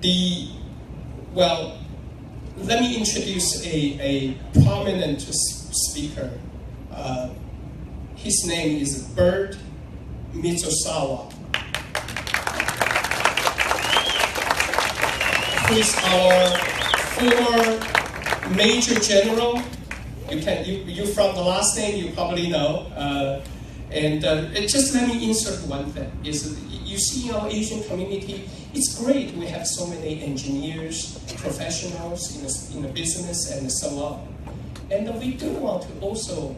Well, let me introduce a prominent speaker. His name is Bert Mizusawa, who is our former Major General. You from the last name, you probably know. Just let me insert one thing. You see in our Asian community, it's great. We have so many engineers, professionals in the business and so on. And we do want to also,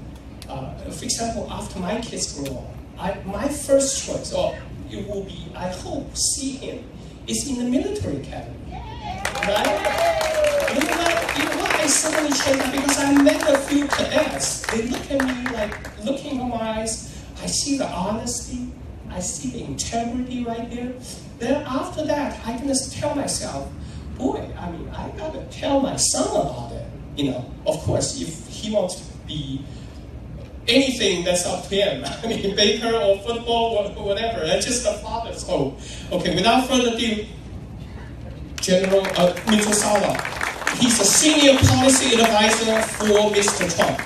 for example, after my kids grow up, my first choice, or it will be, I hope, see him, is in the military academy. Right? You know what? I suddenly changed because I met a few cadets. They look at me like, looking in my eyes, I see the honesty, I see the integrity right there. Then after that, I can just tell myself, boy, I mean, I gotta tell my son about it. You know, of course, if he wants to be anything, that's up to him. I mean, baker or football or whatever, that's just the father's hope. Okay, without further ado, General Mizusawa. He's a senior policy advisor for Mr. Trump.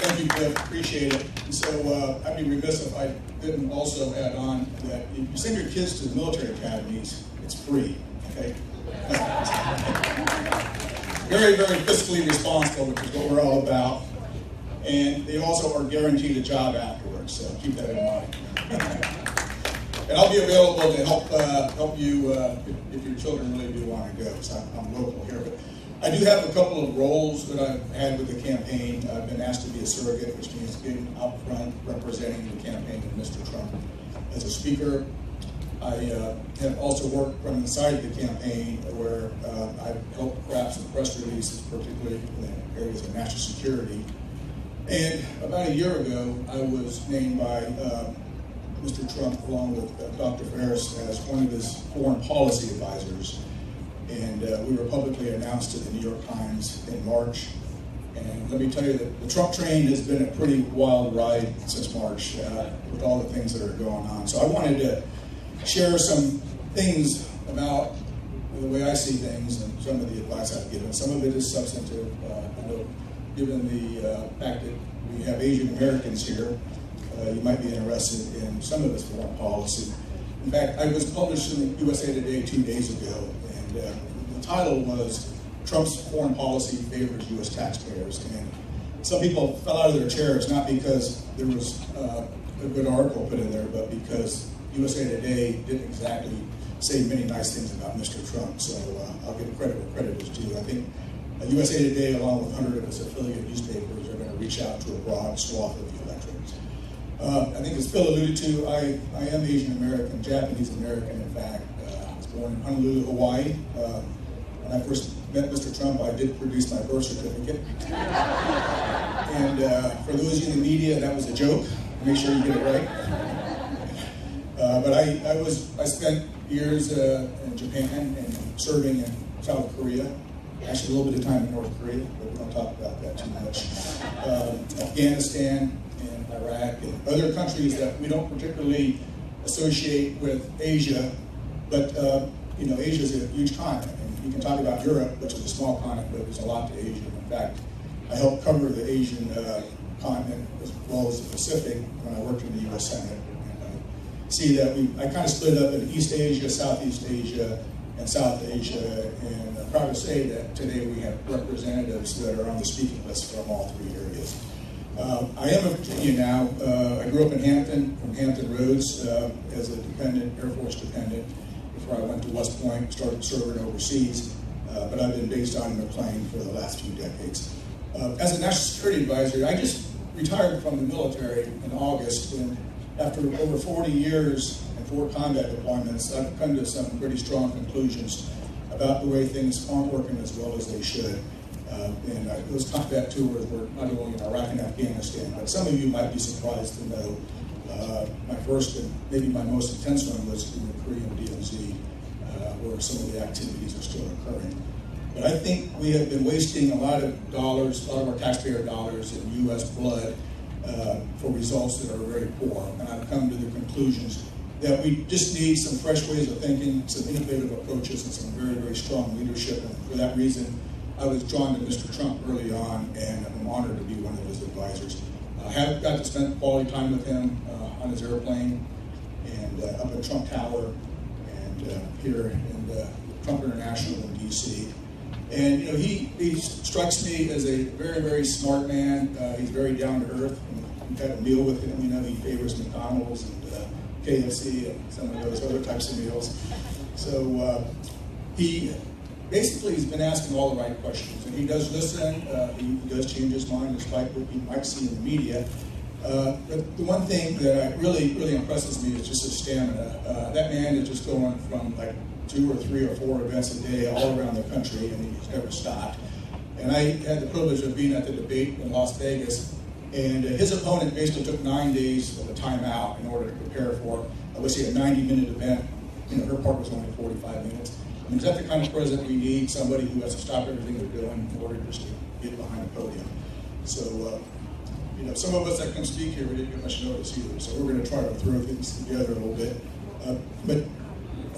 Thank you, Cliff. Appreciate it. And so I'd be remiss if I didn't also add on that if you send your kids to the military academies, it's free, okay? Very, very fiscally responsible, which is what we're all about. And they also are guaranteed a job afterwards, so keep that in mind. And I'll be available to help you if your children really do want to go. So I'm local here, but I do have a couple of roles that I've had with the campaign. I've been asked to be a surrogate, which means being out front representing the campaign of Mr. Trump as a speaker. I have also worked from inside the campaign where I've helped craft some press releases, particularly in the areas of national security. And about a year ago, I was named by Mr. Trump, along with Dr. Ferris, as one of his foreign policy advisors. And we were publicly announced to the New York Times in March. And let me tell you that the Trump train has been a pretty wild ride since March with all the things that are going on. So I wanted to share some things about the way I see things and some of the advice I've given. Some of it is substantive. I know, given the fact that we have Asian Americans here, you might be interested in some of this foreign policy. In fact, I was published in the USA Today 2 days ago, and the title was Trump's Foreign Policy Favors U.S. Taxpayers. And some people fell out of their chairs, not because there was a good article put in there, but because USA Today didn't exactly say many nice things about Mr. Trump. So I'll give credit where credit is due. I think USA Today, along with 100 of its affiliate newspapers, are going to reach out to a broad swath of the electorate. I think as Phil alluded to, I am Asian American, Japanese American, in fact. I was born in Honolulu, Hawaii. When I first met Mr. Trump, I did produce my birth certificate. And for those of you in the media, that was a joke. Make sure you get it right. But I spent years in Japan and serving in South Korea. Actually, a little bit of time in North Korea, but we don't talk about that too much. Afghanistan and Iraq and other countries that we don't particularly associate with Asia, but Asia is a huge continent. And you can talk about Europe, which is a small continent, but there's a lot to Asia. In fact, I helped cover the Asian continent as well as the Pacific when I worked in the U.S. Senate. And I see that I kind of split up in East Asia, Southeast Asia, and South Asia, and I'm proud to say that today we have representatives that are on the speaking list from all three areas. I am a Virginia now. I grew up in Hampton, from Hampton Roads, as a dependent, Air Force dependent, before I went to West Point, started serving overseas, but I've been based on McLean for the last few decades. As a national security advisor, I just retired from the military in August, and after over 40 years and 4 combat deployments, I've come to some pretty strong conclusions about the way things aren't working as well as they should. And those combat tours were not only in Iraq and Afghanistan, but some of you might be surprised to know my first and maybe my most intense one was in the Korean DMZ, where some of the activities are still occurring. But I think we have been wasting a lot of dollars, a lot of our taxpayer dollars in U.S. blood for results that are very poor. And I've come to the conclusions that we just need some fresh ways of thinking, some innovative approaches, and some very, very strong leadership. And for that reason, I was drawn to Mr. Trump early on, and I'm honored to be one of his advisors. I have got to spend quality time with him on his airplane and up at Trump Tower and here in Trump International in D.C. And you know, he strikes me as a very, very smart man. He's very down to earth. We've had a meal with him. You know, he favors McDonald's and KFC and some of those other types of meals. So he basically has been asking all the right questions, and he does listen. He does change his mind despite what you might see in the media. But the one thing that really, really impresses me is just his stamina. That man is just going from like 2 or 3 or 4 events a day all around the country, and he's never stopped. And I had the privilege of being at the debate in Las Vegas, and his opponent basically took 9 days of a timeout in order to prepare for, let's say, a 90-minute event. You know, her part was only 45 minutes. I mean, is that the kind of president we need? Somebody who has to stop everything they're doing in order just to get behind the podium. So, you know, some of us that can speak here, we didn't get much notice either. So we're going to try to throw things together a little bit. But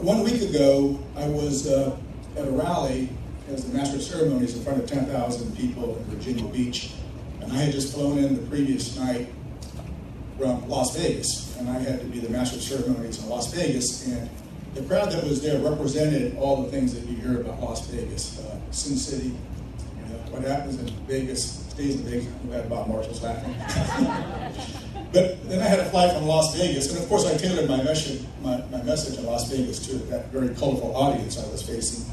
1 week ago, I was at a rally as the Master of Ceremonies in front of 10,000 people in Virginia Beach. And I had just flown in the previous night from Las Vegas. And I had to be the Master of Ceremonies in Las Vegas. And the crowd that was there represented all the things that you hear about Las Vegas. Sin City, you know, what happens in Vegas stays in Vegas. I'm glad Bob Marshall's laughing. But then I had to fly from Las Vegas, and of course I tailored my message in Las Vegas to that very colorful audience I was facing.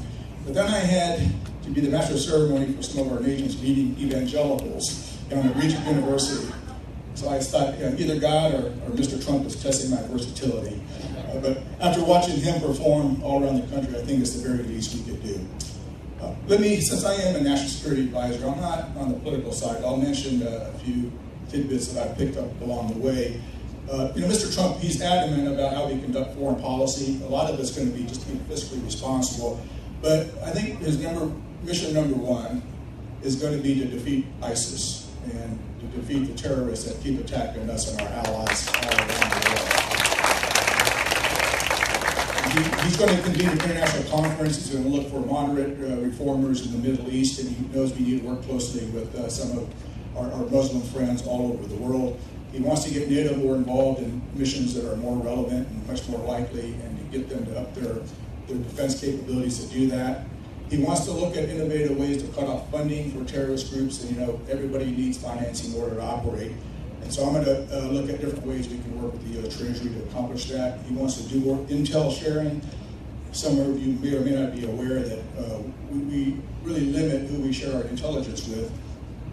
But then I had to be the Master of Ceremony for some of our nation's leading evangelicals down at Regent University. So I thought, you know, either God or Mr. Trump is testing my versatility. But after watching him perform all around the country, I think it's the very least we could do. Since I am a national security advisor, I'm not on the political side. I'll mention a few tidbits that I picked up along the way. You know, Mr. Trump, he's adamant about how we conduct foreign policy. A lot of it's going to be just being fiscally responsible. But I think his mission number one is going to be to defeat ISIS and to defeat the terrorists that keep attacking us and our allies all around the world. He's going to continue the international conference. He's going to look for moderate reformers in the Middle East, and he knows we need to work closely with some of our Muslim friends all over the world. He wants to get NATO more involved in missions that are more relevant and much more likely, and to get them to up their defense capabilities to do that. He wants to look at innovative ways to cut off funding for terrorist groups, and you know, everybody needs financing in order to operate. And so I'm going to look at different ways we can work with the U.S. Treasury to accomplish that. He wants to do more intel sharing. Some of you may or may not be aware that we really limit who we share our intelligence with.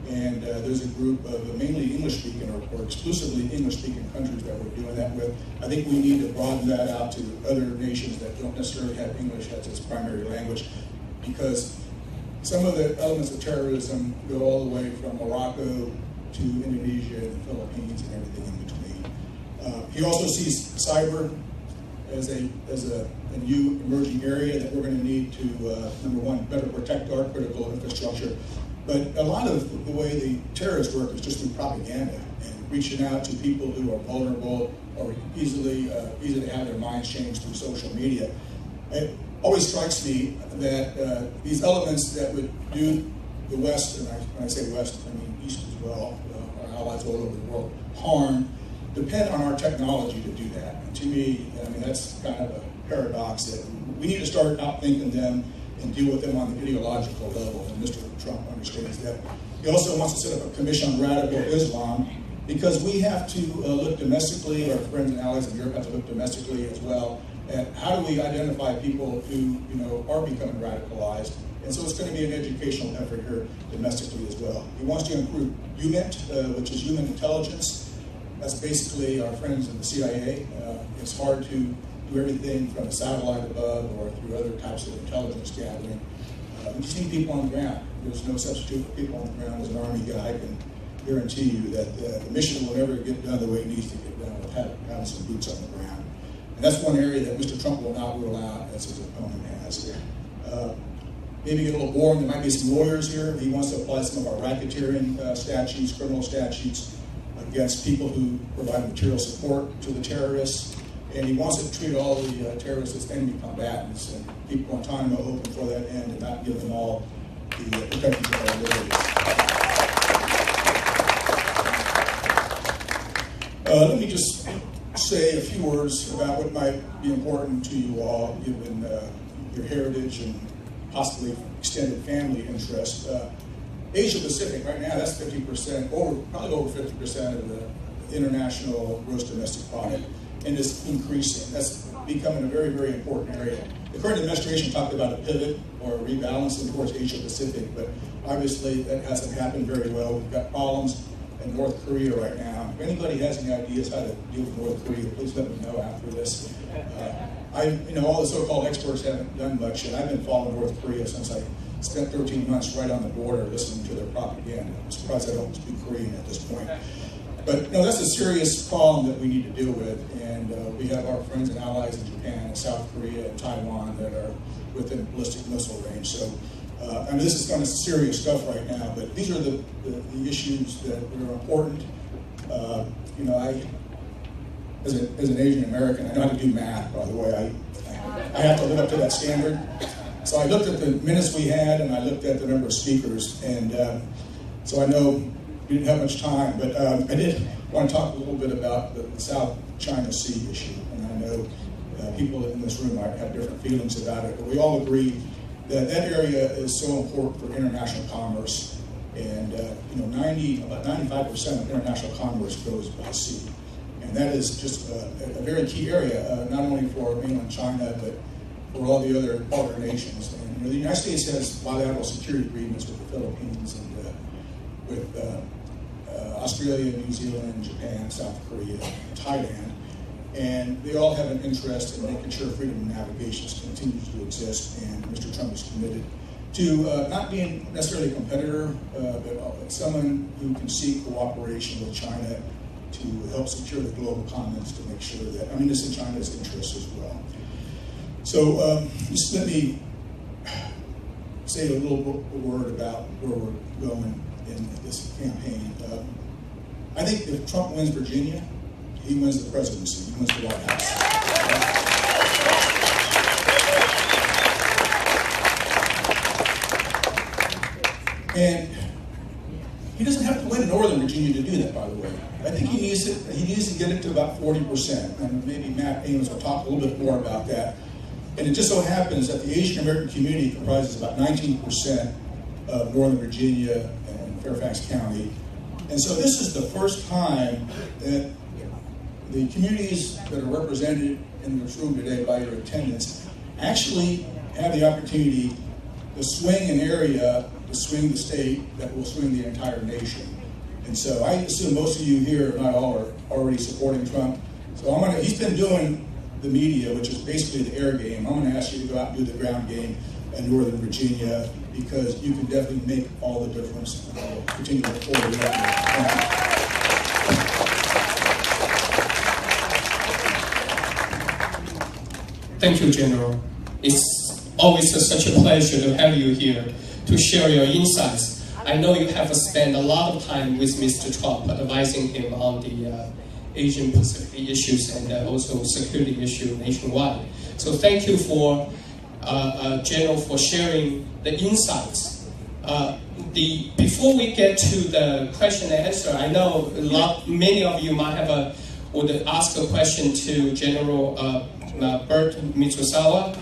And there's a group of mainly English-speaking or exclusively English-speaking countries that we're doing that with. I think we need to broaden that out to other nations that don't necessarily have English as its primary language, because some of the elements of terrorism go all the way from Morocco to Indonesia and the Philippines and everything in between. He also sees cyber as a new emerging area that we're going to need to, number one, better protect our critical infrastructure. But a lot of the way the terrorists work is just through propaganda and reaching out to people who are vulnerable or easy to have their minds changed through social media. It always strikes me that these elements that would do the West, and when I say West, I mean East as well, our allies all over the world, harm, depend on our technology to do that. And to me, I mean, that's kind of a paradox that we need to start outthinking them and deal with them on the ideological level, and Mr. Trump understands that. He also wants to set up a commission on radical Islam, because we have to look domestically, our friends and allies in Europe have to look domestically as well, at how do we identify people who are becoming radicalized. And so it's going to be an educational effort here domestically as well. He wants to improve HUMINT, which is human intelligence. That's basically our friends in the CIA. It's hard to do everything from a satellite above or through other types of intelligence gathering. We just need people on the ground. There's no substitute for people on the ground. As an Army guy, I can guarantee you that the mission will never get done the way it needs to get done without having some boots on the ground. And that's one area that Mr. Trump will not rule out, as his opponent has here. Maybe get a little boring. There might be some lawyers here. He wants to apply some of our racketeering statutes, criminal statutes, against people who provide material support to the terrorists, and he wants to treat all the terrorists as enemy combatants and keep Guantanamo open for that end and not give them all the protections of their liberties. Let me just say a few words about what might be important to you all, given your heritage and possibly extended family interest. Asia Pacific right now, that's 50%, probably over 50% of the international gross domestic product, and it's increasing. That's becoming a very, very important area. The current administration talked about a pivot or a rebalancing towards Asia Pacific, but obviously that hasn't happened very well. We've got problems in North Korea right now. If anybody has any ideas how to deal with North Korea, please let me know after this. All the so-called experts haven't done much, and I've been following North Korea since I spent 13 months right on the border listening to their propaganda. I'm surprised I don't speak Korean at this point. But no, that's a serious problem that we need to deal with, and we have our friends and allies in Japan, and South Korea, and Taiwan that are within ballistic missile range. So, this is kind of serious stuff right now, but these are the issues that are important. As an Asian American, I know how to do math, by the way. I have to live up to that standard. So I looked at the minutes we had, and I looked at the number of speakers, and so I know we didn't have much time, but I did want to talk a little bit about the South China Sea issue, and I know people in this room might have different feelings about it, but we all agree that that area is so important for international commerce, and about 95% of international commerce goes by sea, and that is just a very key area, not only for mainland China, but for all the other partner nations. And the United States has bilateral security agreements with the Philippines and with Australia, New Zealand, Japan, South Korea, Thailand, and they all have an interest in making sure freedom of navigation continues to exist, and Mr. Trump is committed to not being necessarily a competitor, but someone who can seek cooperation with China to help secure the global commons to make sure that, it's in China's interest as well. So just let me say a little word about where we're going in this campaign. I think if Trump wins Virginia, he wins the presidency, he wins the White House. And he doesn't have to win Northern Virginia to do that, by the way. I think he needs to get it to about 40%, and maybe Matt Amos will talk a little bit more about that. And it just so happens that the Asian American community comprises about 19% of Northern Virginia and Fairfax County. And so this is the first time that the communities that are represented in this room today by your attendance actually have the opportunity to swing an area, to swing the state that will swing the entire nation. And so I assume most of you here, if not all, are already supporting Trump. So he's been doing the media, which is basically the air game. I'm going to ask you to go out and do the ground game in Northern Virginia, because you can definitely make all the difference. Continue to forward. Thank you, General. It's always such a pleasure to have you here to share your insights. I know you have spent a lot of time with Mr. Trump, advising him on the Asian Pacific issues and also security issue nationwide. So thank you for General, for sharing the insights. Before we get to the question and answer, I know many of you might would ask a question to General Bert Mizusawa.